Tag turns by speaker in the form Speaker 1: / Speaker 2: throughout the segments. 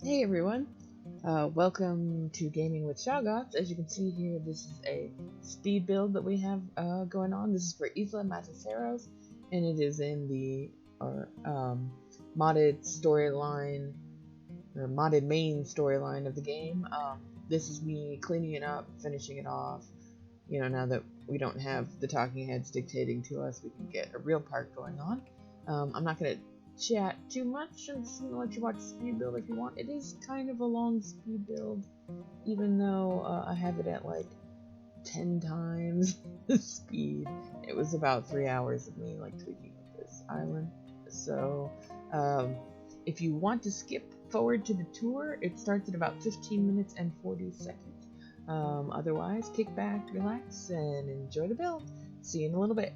Speaker 1: Hey everyone, welcome to Gaming with Shoggoths. As you can see here, this is a speed build that we have going on. This is for Isla, Matanceros, and it is in the modded storyline, or modded main storyline of the game. This is me cleaning it up, finishing it off. You know, now that we don't have the talking heads dictating to us, we can get a real part going on. I'm not going to chat too much. I'm just gonna let you watch the speed build if you want. It is kind of a long speed build, even though I have it at like 10 times the speed. It was about 3 hours of me like tweaking with this island. So if you want to skip forward to the tour, it starts at about 15 minutes and 40 seconds. Otherwise, kick back, relax, and enjoy the build. See you in a little bit.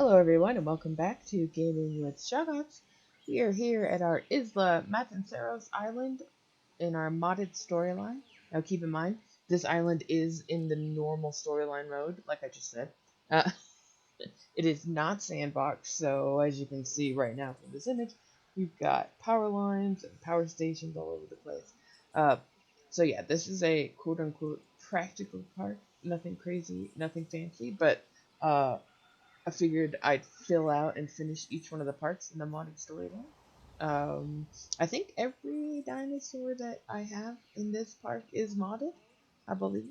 Speaker 1: Hello everyone and welcome back to Gaming with Shoggoths. We are here at our Isla Matanceros island in our modded storyline. Now keep in mind, this island is in the normal storyline mode, like I just said. It is not sandbox, so as you can see right now from this image, we've got power lines and power stations all over the place. So yeah, this is a quote-unquote practical park. Nothing crazy, nothing fancy, but I figured I'd fill out and finish each one of the parts in the modded storyline. I think every dinosaur that I have in this park is modded, I believe.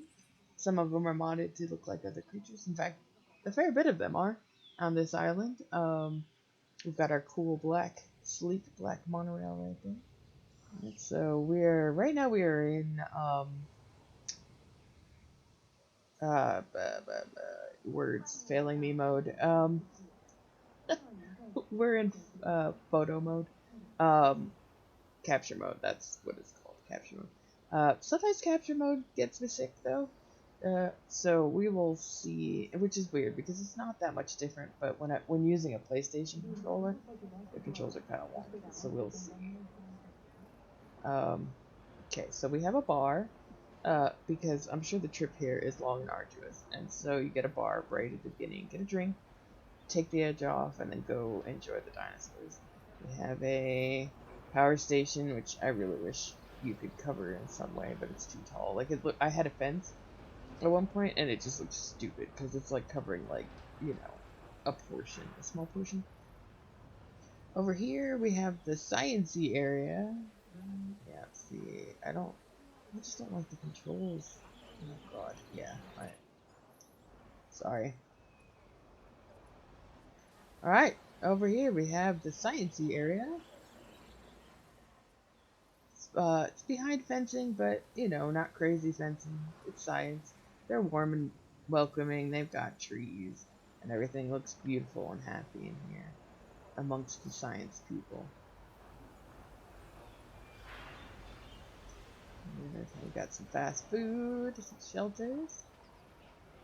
Speaker 1: Some of them are modded to look like other creatures. In fact, a fair bit of them are on this island. We've got our cool sleek black monorail right there. Right, so right now we are in words failing me mode. We're in photo mode. Capture mode, that's what it's called, capture mode. Sometimes capture mode gets me sick though. So we will see, which is weird because it's not that much different, but when using a PlayStation controller, the controls are kind of wonky, so we'll see. Okay, so we have a bar, because I'm sure the trip here is long and arduous, and so you get a bar right at the beginning, get a drink, take the edge off, and then go enjoy the dinosaurs. We have a power station, which I really wish you could cover in some way, but it's too tall. Like I had a fence at one point, and it just looks stupid because it's like covering like a small portion. Over here we have the sciencey area. Yeah, let's see. I just don't like the controls. Oh god, yeah. Alright. Sorry. Alright, over here we have the sciencey area. It's behind fencing, but, not crazy fencing. It's science. They're warm and welcoming. They've got trees, and everything looks beautiful and happy in here amongst the science people. We've got some fast food, some shelters,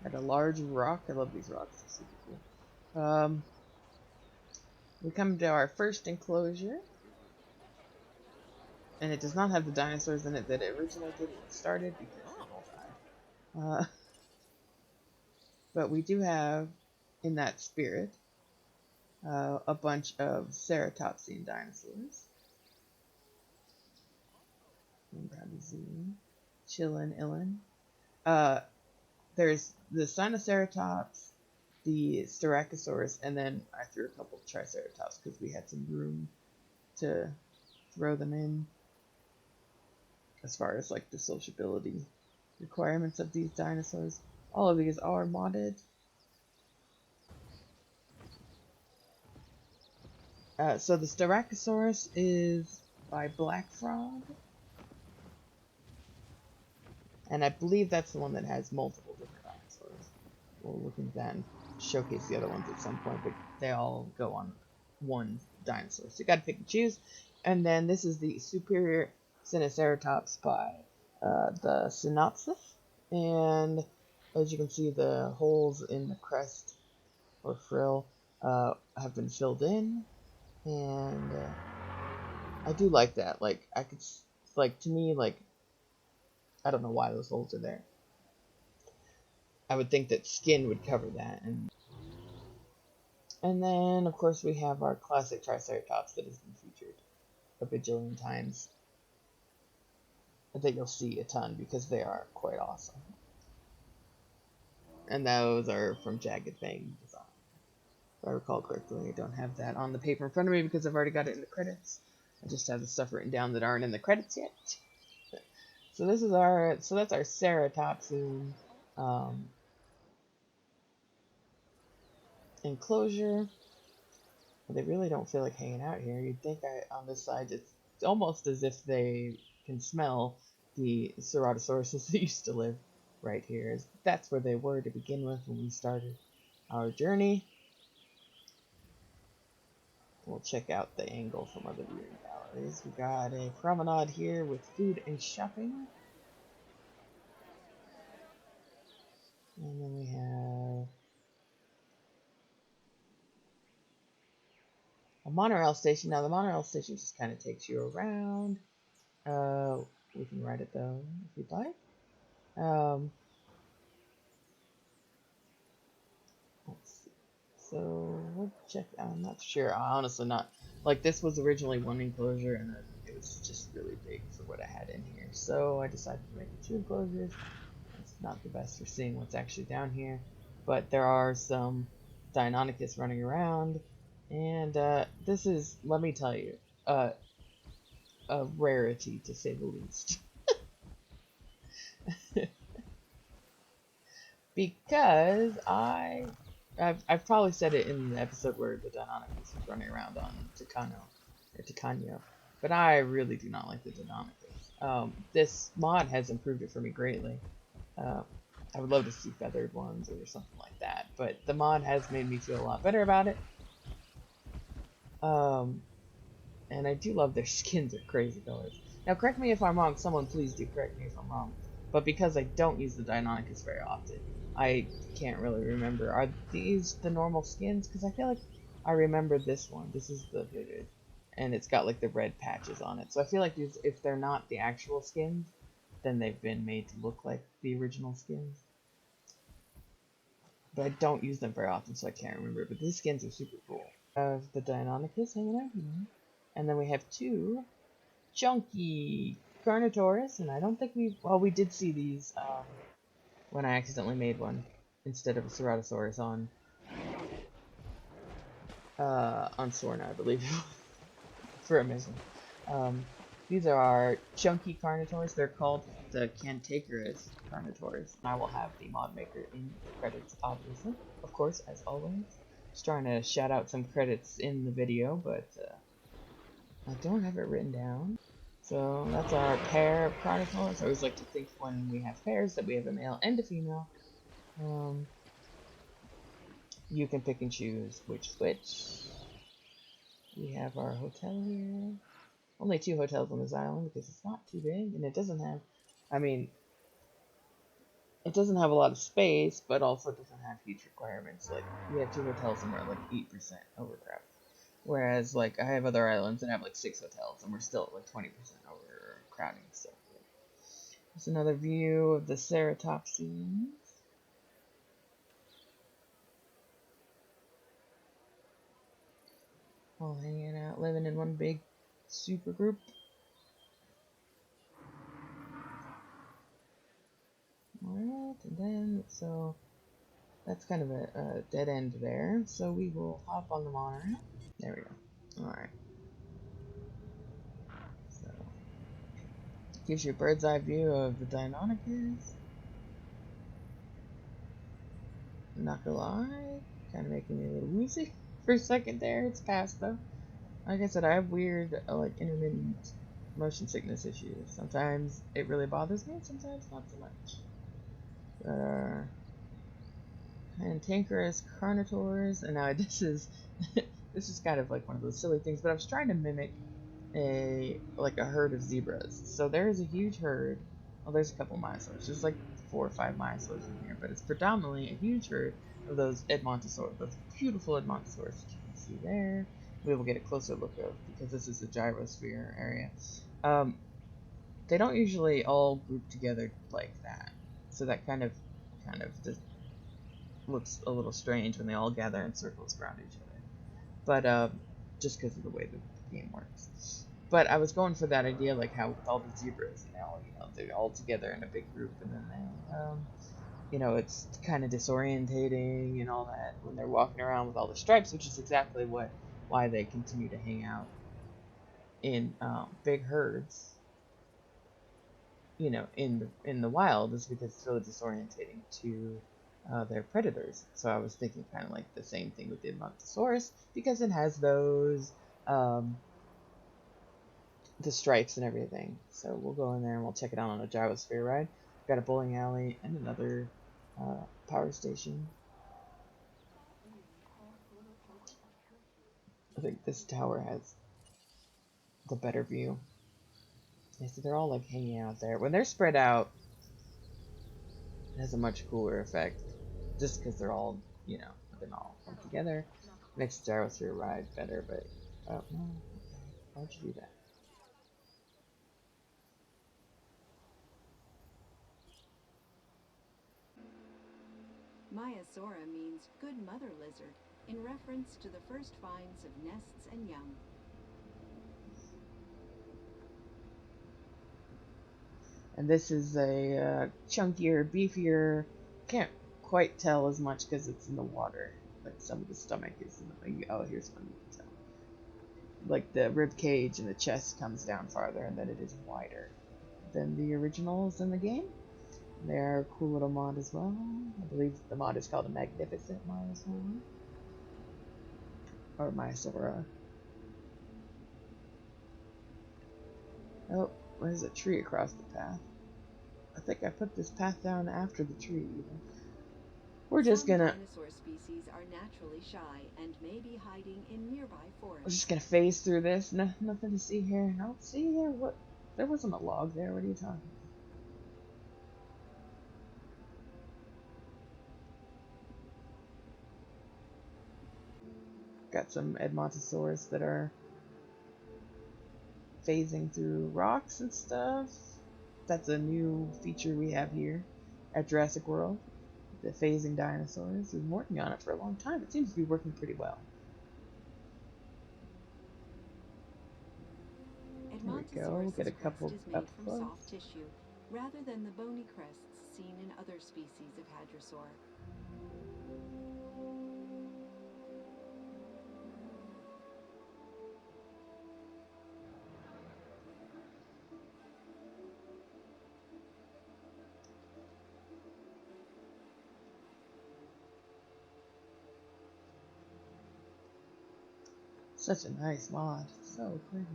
Speaker 1: and a large rock. I love these rocks. They're super cool. We come to our first enclosure. And it does not have the dinosaurs in it that it originally did when it started because they all died. But we do have, in that spirit, a bunch of ceratopsian dinosaurs. I'm proud to zoom. Chillin', illin'. There's the Sinoceratops, the Styracosaurus, and then I threw a couple of Triceratops because we had some room to throw them in. As far as like the sociability requirements of these dinosaurs, all of these are modded. So the Styracosaurus is by Black Frog, and I believe that's the one that has multiple different dinosaurs. We'll look into that and showcase the other ones at some point, but they all go on one dinosaur, so you gotta pick and choose. And then this is the Superior Sinoceratops by the Synopsis, and as you can see, the holes in the crest or frill have been filled in, and I do like that. Like to me, like, I don't know why those holes are there. I would think that skin would cover that, and then of course we have our classic Triceratops that has been featured a bajillion times. That you'll see a ton because they are quite awesome. And those are from Jagged Fang Design. If I recall correctly, I don't have that on the paper in front of me because I've already got it in the credits. I just have the stuff written down that aren't in the credits yet. So that's our Ceratopsian enclosure. They really don't feel like hanging out here. You'd think on this side it's almost as if they can smell the Ceratosauruses that used to live right here. That's where they were to begin with when we started our journey. We'll check out the angle from other viewing galleries. We got a promenade here with food and shopping. And then we have monorail station. Now the monorail station just kind of takes you around. We can ride it though if you'd like. Let's see. So we'll check. I'm not sure. I honestly not like this was originally one enclosure and then it was just really big for what I had in here. So I decided to make it two enclosures. It's not the best for seeing what's actually down here, but there are some Deinonychus running around, and this is, let me tell you, a rarity to say the least. Because I've probably said it in the episode where the Deinonychus was running around on Tacano, but I really do not like the Deinonychus. This mod has improved it for me greatly. I would love to see feathered ones or something like that, but the mod has made me feel a lot better about it. And I do love their skins are crazy colors. Now, correct me if I'm wrong. Someone please do correct me if I'm wrong. But because I don't use the Deinonychus very often, I can't really remember. Are these the normal skins? Because I feel like I remember this one. This is the hooded, and it's got like the red patches on it. So I feel like these, if they're not the actual skins, then they've been made to look like the original skins. But I don't use them very often, so I can't remember. But these skins are super cool. Have the Deinonychus hanging out here. And then we have two chunky Carnotaurus, and I don't think we did see these when I accidentally made one instead of a Ceratosaurus on Sorna, I believe, for a mission. These are our chunky Carnotaurs. They're called the Cantankerous Carnotaurs. And I will have the mod maker in the credits, obviously, of course, as always. Just trying to shout out some credits in the video, but I don't have it written down. So that's our pair of Carnotaurs. I always like to think when we have pairs that we have a male and a female. You can pick and choose which. We have our hotel here. Only 2 hotels on this island because it's not too big, and it doesn't have, I mean, it doesn't have a lot of space, but also doesn't have huge requirements. Like, we have 2 hotels and we're at like 8% overcrowded. Whereas, like, I have other islands that have like 6 hotels and we're still at like 20% overcrowding. So, there's another view of the Ceratopsians. All hanging out, living in one big super group. Alright, and then, so, that's kind of a dead end there. So we will hop on the monorail. There we go. Alright. So, gives you a bird's eye view of the Deinonychus. Not gonna lie, kind of making me a little woozy for a second there. It's past though. Like I said, I have weird, like, intermittent motion sickness issues. Sometimes it really bothers me, sometimes not so much. Cantankerous Carnotaurs, and now this is this is kind of like one of those silly things, but I was trying to mimic a herd of zebras. So there is a huge herd. Well, there's a couple Myosaurs. There's like 4 or 5 Myosaurs in here, but it's predominantly a huge herd of those Edmontosaurus, those beautiful Edmontosaurus that you can see there. We will get a closer look of because this is the gyrosphere area. They don't usually all group together like that, so that kind of just looks a little strange when they all gather in circles around each other. But just because of the way the game works. But I was going for that idea, like how with all the zebras, and they're all together in a big group, and then it's kind of disorientating and all that when they're walking around with all the stripes, which is exactly why they continue to hang out in big herds. In the wild, is because it's really disorientating to their predators. So I was thinking kind of like the same thing with the Matanceros, because it has those the stripes and everything. So we'll go in there and we'll check it out on a gyrosphere ride. We've got a bowling alley and another power station. I think this tower has the better view. Yeah, so they're all like hanging out there. When they're spread out, it has a much cooler effect. Just because they're all, all come together. Makes the gyrosphere ride better, but Oh, no. Okay. Why'd you do that?
Speaker 2: Myasora means good mother lizard, in reference to the first finds of nests and young.
Speaker 1: And this is a chunkier, beefier. Can't quite tell as much because it's in the water. Like some of the stomach is in the. Oh, here's one you can tell. Like the rib cage and the chest comes down farther, and then it is wider than the originals in the game. They're a cool little mod as well. I believe the mod is called a Magnificent Myasora. Or Myasora. Oh, there's a tree across the path. I think I put this path down after the tree, even. We're just
Speaker 2: Some
Speaker 1: gonna.
Speaker 2: dinosaur species are naturally shy and may be hiding in nearby
Speaker 1: We're
Speaker 2: forests.
Speaker 1: just gonna phase through this. No, nothing to see here. I don't see here. What? There wasn't a log there. What are you talking about? Got some Edmontosaurus that are phasing through rocks and stuff. That's a new feature we have here at Jurassic World. The phasing dinosaurs. We've been working on it for a long time. It seems to be working pretty well. There we go. Get a couple
Speaker 2: Crest is
Speaker 1: up
Speaker 2: made from
Speaker 1: close.
Speaker 2: soft tissue, rather than the bony crests seen in other species of hadrosaur.
Speaker 1: Such a nice mod. So pretty.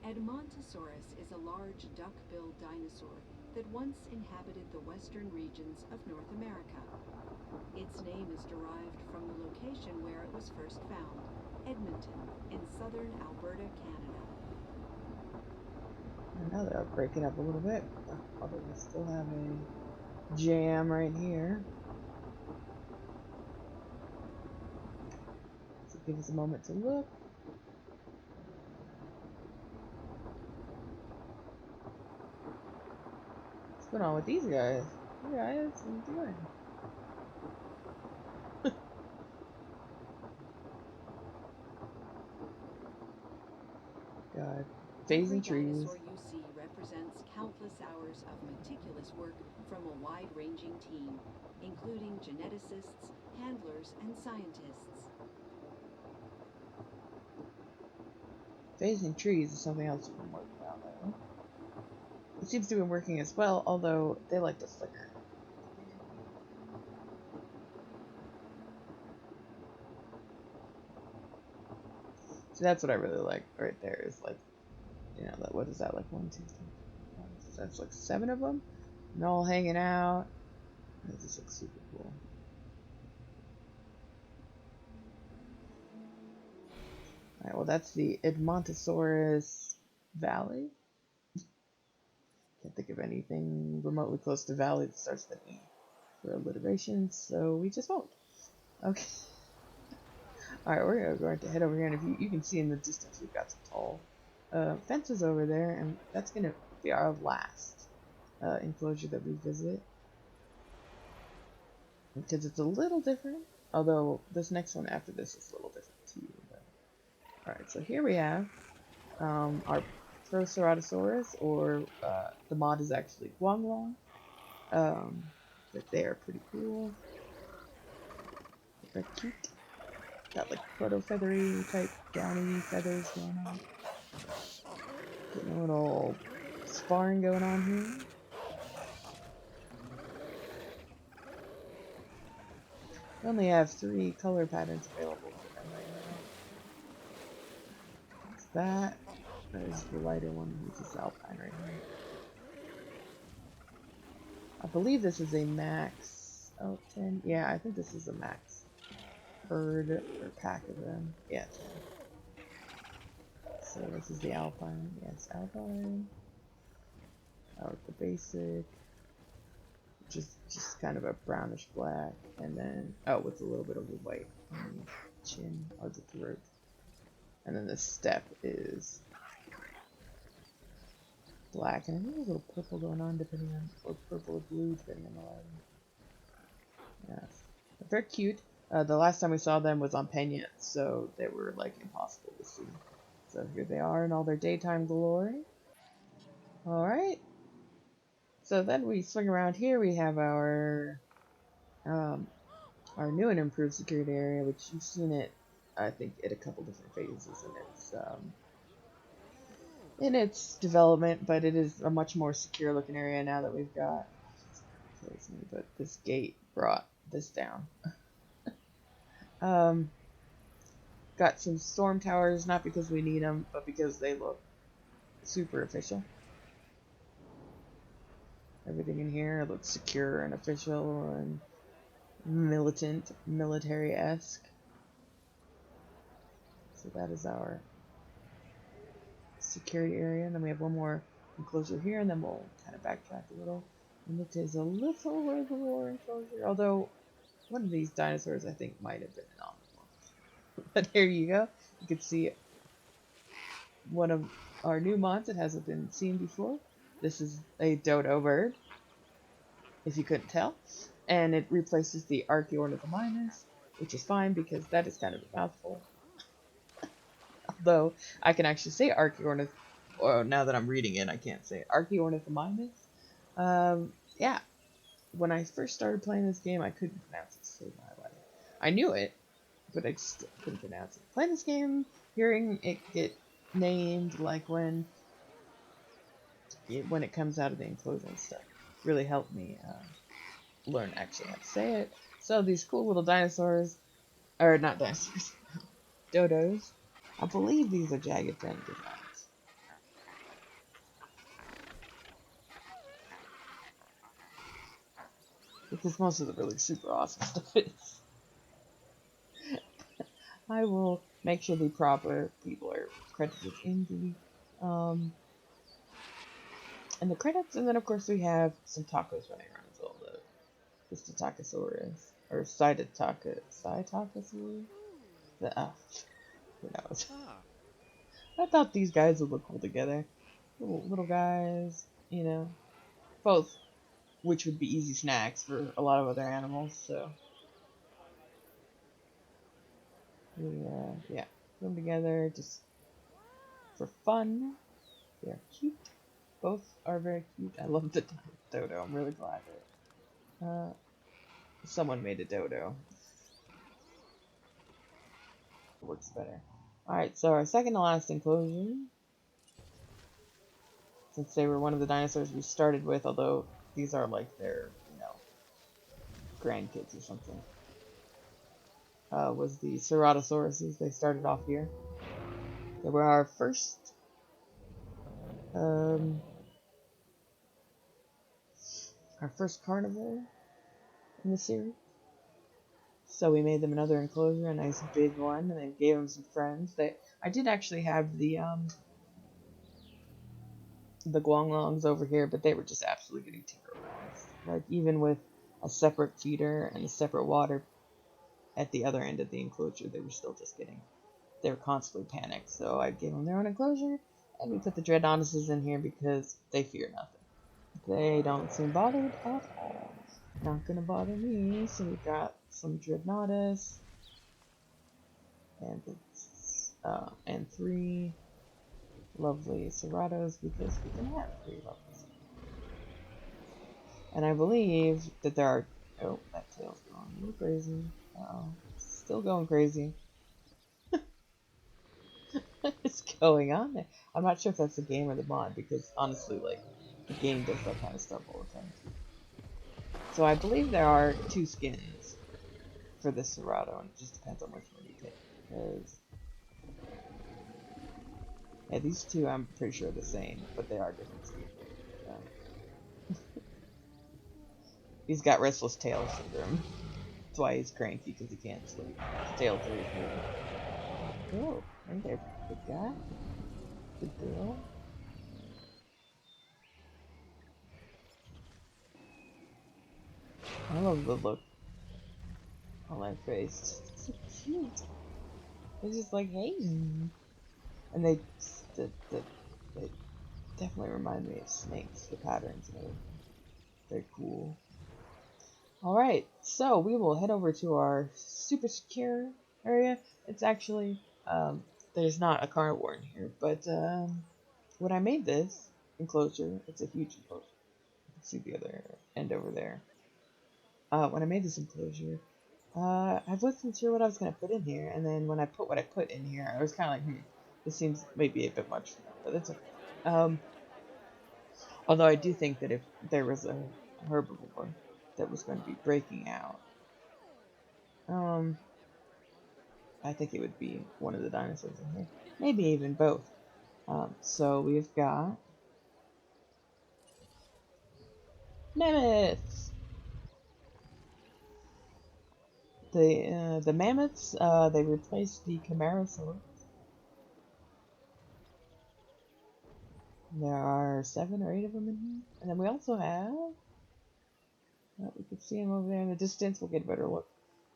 Speaker 2: Edmontosaurus is a large duck-billed dinosaur that once inhabited the western regions of North America. Its name is derived from the location where it was first found, Edmonton, in southern Alberta, Canada.
Speaker 1: And now they're breaking up a little bit, although we still have a jam right here. So give us a moment to look. What's going on with these guys? You guys, what are you doing? God.
Speaker 2: Every
Speaker 1: Phasing trees.
Speaker 2: dinosaur you see represents countless hours of meticulous work from a wide-ranging team, including geneticists, handlers, and scientists.
Speaker 1: Phasing trees is something else we've been working on, though. It seems to be working as well, although they like to flicker. So that's what I really like right there is like, you know, that what is that, like 1, 2, 3, 4, 5, 6, that's like 7 of them, and all hanging out. That just looks super cool. Alright, well that's the Edmontosaurus Valley. Can't think of anything remotely close to Valley that starts with an E for alliteration, so we just won't. Okay. Alright, we're going to head over here, and if you can see in the distance, we've got some tall fences over there, and that's going to be our last enclosure that we visit. Because it's a little different, although this next one after this is a little different too. Alright, so here we have our Proceratosaurus, or the mod is actually Guanglong. But they are pretty cool. They're cute. Got like proto-feathery type downy feathers going on. Getting a little sparring going on here. We only have 3 color patterns available for them right now. It's that. There's the lighter one, which is Alpine right here. I believe this is a max. Oh, 10. Yeah, I think this is a max herd or pack of them. Yeah, 10. So this is the Alpine. Yes, Alpine. The basic. Just kind of a brownish black, and then with a little bit of a white on the chin or the throat. And then the step is black, and I think there's a little purple going on depending on, or purple or blue depending on the lighting. Yes, they're cute. The last time we saw them was on Peña, so they were like impossible to see. So here they are in all their daytime glory. Alright. So then we swing around here, we have our new and improved security area, which you've seen it, I think, at a couple different phases in its development, but it is a much more secure looking area now that we've got. But this gate brought this down. Got some storm towers, not because we need them, but because they look super official. Everything in here looks secure and official and militant, military-esque. So that is our security area, and then we have one more enclosure here, and then we'll kind of backtrack a little. And it is a little reservoir enclosure, although one of these dinosaurs I think might have been an omnivore. But here you go. You can see one of our new mods that hasn't been seen before. This is a dodo bird, if you couldn't tell. And it replaces the Archaeornithomimus, which is fine because that is kind of a mouthful. Although I can actually say Archaeornith, or now that I'm reading it, I can't say it. Archaeornithomimus. Yeah. When I first started playing this game, I couldn't pronounce it to save my life. I knew it, but I still couldn't pronounce it. Playing this game, hearing it get named, like when it comes out of the enclosure and stuff, really helped me learn actually how to say it. So these cool little dinosaurs, or not dinosaurs, dodos. I believe these are jagged pen designs. Because most of the really super awesome stuff is. I will make sure the proper people are credited in the credits, and then of course we have some tacos running around as well. The Statosaurus, or Cytosaurus? Who knows? I thought these guys would look cool together. Little guys, you know, both, which would be easy snacks for a lot of other animals, so. Yeah, put them together just for fun. They're cute. Both are very cute. I love the dodo. I'm really glad that someone made a dodo. It works better. Alright, so our second to last enclosure, since they were one of the dinosaurs we started with, although these are like their, grandkids or something, was the Ceratosauruses. They started off here. They were our first carnivore in the series. So we made them another enclosure, a nice big one, and then gave them some friends. I did actually have the Guanglongs over here, but they were just absolutely getting terrorized. Like, even with a separate feeder and a separate water at the other end of the enclosure, they were constantly panicked. So I gave them their own enclosure, and we put the Dreadnoughtuses in here because they fear nothing. They don't seem bothered at all. Not gonna bother me. So we got some Dreadnoughtus and 3 lovely Ceratos, because we can have 3 lovely Ceratos. And I believe that there are. Oh, that tail's going a little crazy. Still going crazy. What's going on there? I'm not sure if that's the game or the mod, because honestly, like, the game does that kind of stuff all the time. So I believe there are 2 skins for this Cerato, and it just depends on which one you take. Because yeah, these 2 I'm pretty sure are the same, but they are different skins. He's got restless tail syndrome. That's why he's cranky, because he can't sleep. His tail's always moving. Oh, hey there, good guy. the girl. I love the look on my face. It's so cute. They're just like, hey. And they definitely remind me of snakes, the patterns and everything. They're cool. Alright, so we will head over to our super secure area. It's actually, there's not a carnivore in here, but when I made this enclosure, it's a huge enclosure. You can see the other end over there. When I made this enclosure, I wasn't sure what I was going to put in here, and then when I put what I put in here, I was kind of like, this seems maybe a bit much for me, but that's okay. Although I do think that if there was a herbivore that was going to be breaking out, I think it would be one of the dinosaurs in here. Maybe even both. So we've got mammoths. The mammoths, they replaced the Camarasaur. There are 7 or 8 of them in here. And then we also have, we can see them over there in the distance. We'll get a better look.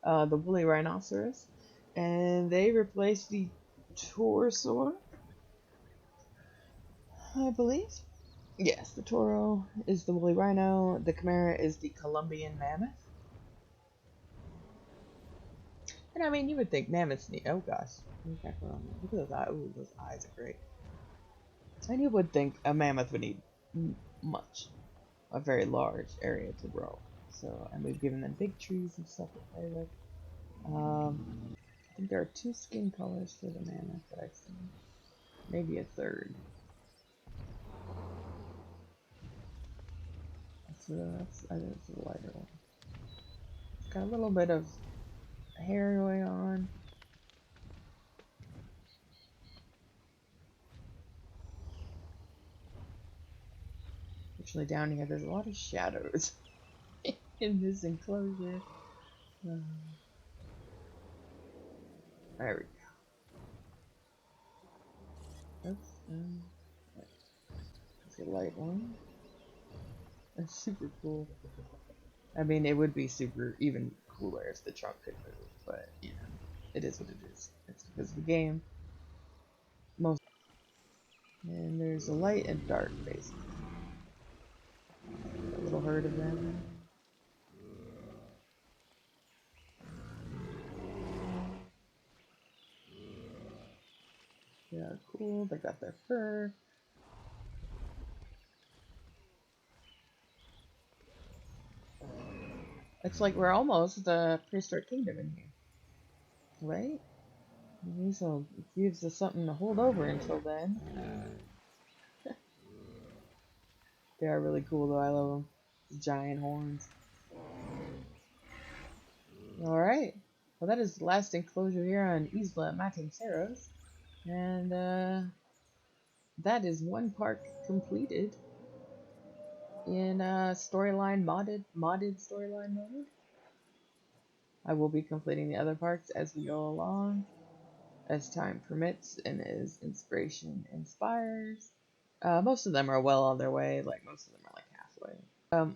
Speaker 1: The woolly rhinoceros. And they replaced the Torosaur, I believe. Yes, the Toro is the woolly rhino. The Chimera is the Colombian mammoth. And I mean, you would think mammoths need. Oh gosh, look at those eyes. Ooh, those eyes are great. And you would think a mammoth would need a very large area to grow. So, and we've given them big trees and stuff to play with. I think there are 2 skin colors for the mammoth that I've seen. Maybe a third. So I think it's a lighter one. It's got a little bit of hair going on. Actually, down here, there's a lot of shadows in this enclosure. There we go. Oops. Let's get a light one. That's super cool. I mean, it would be super even cooler if the trunk could move, but you know, it is what it is. It's because of the game. And there's a light and dark, basically. A little herd of them. Yeah, cool. They got their fur. It's like we're almost the prehistoric kingdom in here, right? So it gives us something to hold over until then. They are really cool though, I love them. Giant horns. Alright, well that is the last enclosure here on Isla Matanceros. And that is one part completed in storyline modded storyline mode. I will be completing the other parts as we go along, as time permits and as inspiration inspires. Most of them are well on their way, like most of them are like halfway.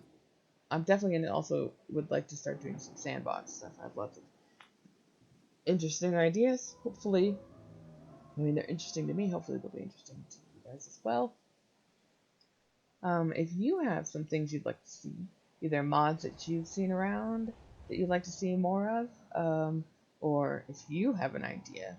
Speaker 1: I'm definitely gonna also would like to start doing some sandbox stuff. I have lots of interesting ideas. Hopefully, I mean they're interesting to me. Hopefully they'll be interesting to you guys as well. If you have some things you'd like to see, either mods that you've seen around that you'd like to see more of, or if you have an idea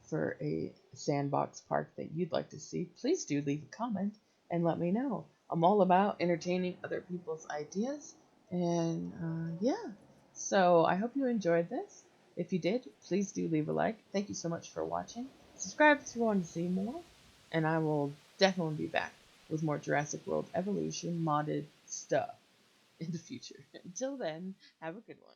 Speaker 1: for a sandbox park that you'd like to see, please do leave a comment and let me know. I'm all about entertaining other people's ideas, and yeah. So I hope you enjoyed this. If you did, please do leave a like. Thank you so much for watching. Subscribe if you want to see more, and I will definitely be back with more Jurassic World Evolution modded stuff in the future. Until then, have a good one.